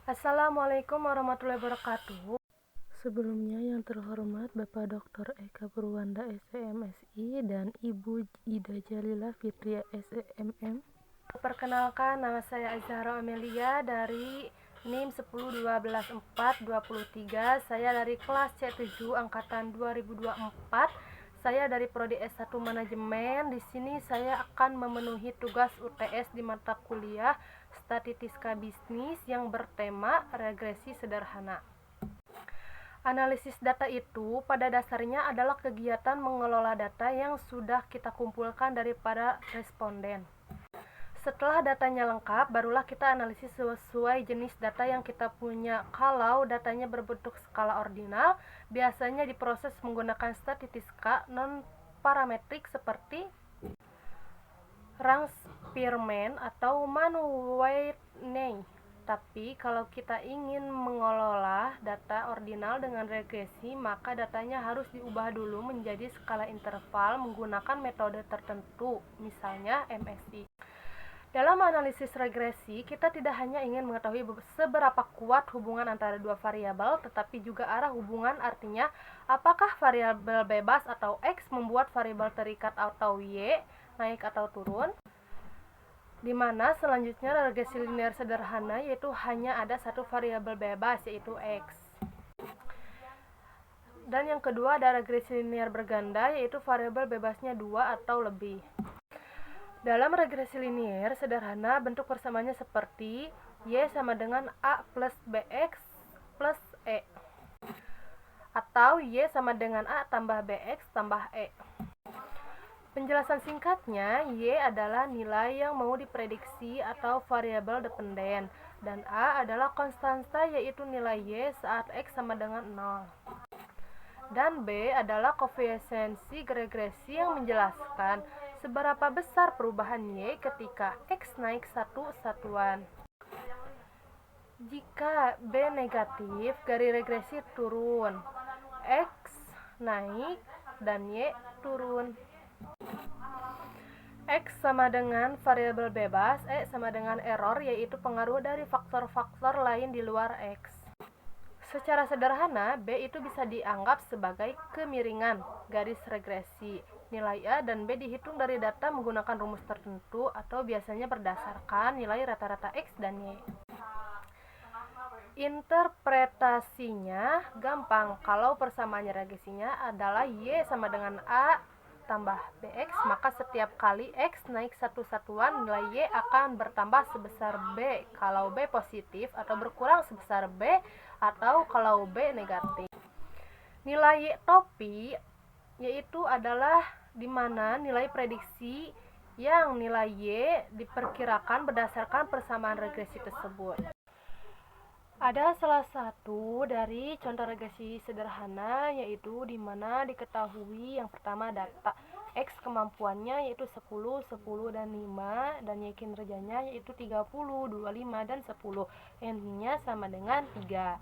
Assalamualaikum warahmatullahi wabarakatuh. Sebelumnya yang terhormat Bapak Dr. Eka Purwanda SEMSI dan Ibu Ida Jalila Fitria SEMM. Perkenalkan, nama saya Azhara Amelia dari NIM 10-12-4-23. Saya dari kelas C7 angkatan 2024. Saya dari prodi S1 Manajemen. Di sini saya akan memenuhi tugas UTS di mata kuliah Statistika Bisnis yang bertema regresi sederhana. Analisis data itu pada dasarnya adalah kegiatan mengelola data yang sudah kita kumpulkan daripada responden. Setelah datanya lengkap, barulah kita analisis sesuai jenis data yang kita punya. Kalau datanya berbentuk skala ordinal, biasanya diproses menggunakan statistika non-parametrik seperti Rang-Spearman atau Mann-Whitney. Tapi kalau kita ingin mengelola data ordinal dengan regresi, maka datanya harus diubah dulu menjadi skala interval menggunakan metode tertentu, misalnya MSI. Dalam analisis regresi, kita tidak hanya ingin mengetahui seberapa kuat hubungan antara dua variabel, tetapi juga arah hubungan, artinya apakah variabel bebas atau X membuat variabel terikat atau Y naik atau turun. Di mana selanjutnya regresi linear sederhana yaitu hanya ada satu variabel bebas yaitu X. Dan yang kedua ada regresi linear berganda yaitu variabel bebasnya 2 atau lebih. Dalam regresi linear sederhana, bentuk persamaannya seperti Y sama dengan A plus BX plus E. Atau Y sama dengan A tambah BX tambah E. Penjelasan singkatnya, Y adalah nilai yang mau diprediksi atau variabel dependen. Dan A adalah konstanta yaitu nilai Y saat X sama dengan 0. Dan B adalah koefisiensi regresi yang menjelaskan seberapa besar perubahan Y ketika X naik satu satuan. Jika B negatif, garis regresi turun, X naik, dan Y turun. X sama dengan variabel bebas, E sama dengan error, yaitu pengaruh dari faktor-faktor lain di luar X. Secara sederhana, B itu bisa dianggap sebagai kemiringan garis regresi. Nilai A dan B dihitung dari data menggunakan rumus tertentu atau biasanya berdasarkan nilai rata-rata X dan Y. Interpretasinya gampang. Kalau persamaannya regresinya adalah Y sama dengan A tambah BX, maka setiap kali X naik satu satuan, nilai Y akan bertambah sebesar B kalau B positif atau berkurang sebesar B atau kalau B negatif. Nilai Y topi yaitu adalah di mana nilai prediksi yang nilai Y diperkirakan berdasarkan persamaan regresi tersebut. Ada salah satu dari contoh regresi sederhana yaitu di mana diketahui yang pertama data X kemampuannya yaitu 10, 10 dan 5 dan Y kinerjanya yaitu 30, 25 dan 10. N-nya sama dengan 3.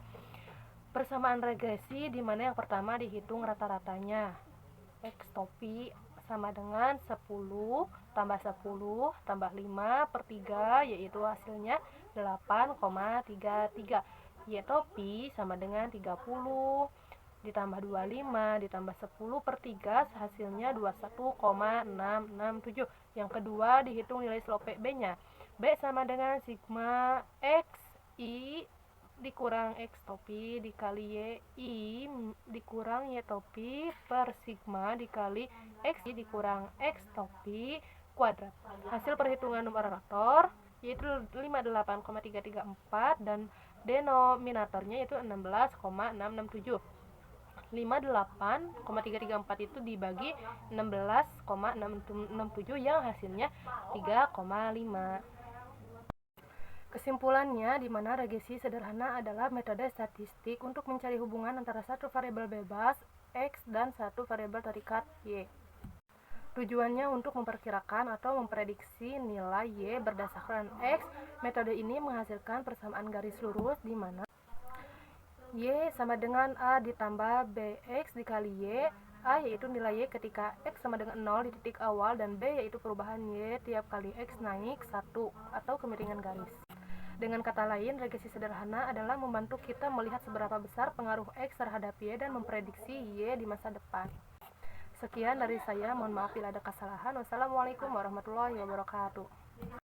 Persamaan regresi di mana yang pertama dihitung rata-ratanya. X topi sama dengan 10 tambah 10 tambah 5 per 3 yaitu hasilnya 8,33. Y topi sama dengan 30 ditambah 25 ditambah 10 per 3 hasilnya 21,667. Yang kedua dihitung nilai slope B nya. B sama dengan sigma X I dikurang X topi dikali Y I dikurang Y topi per sigma dikali X I dikurang X topi kuadrat. Hasil perhitungan numerator yaitu 58,334 dan denominatornya yaitu 16,667. 58,334 itu dibagi 16,667 yang hasilnya 3,5. Kesimpulannya, di mana regresi sederhana adalah metode statistik untuk mencari hubungan antara satu variabel bebas X dan satu variabel terikat Y. Tujuannya untuk memperkirakan atau memprediksi nilai Y berdasarkan X. Metode ini menghasilkan persamaan garis lurus di mana Y sama dengan A ditambah BX dikali Y. A yaitu nilai Y ketika X sama dengan 0 di titik awal dan B yaitu perubahan Y tiap kali X naik 1 atau kemiringan garis. Dengan kata lain, regresi sederhana adalah membantu kita melihat seberapa besar pengaruh X terhadap Y dan memprediksi Y di masa depan. Sekian dari saya, mohon maaf bila ada kesalahan. Wassalamualaikum warahmatullahi wabarakatuh.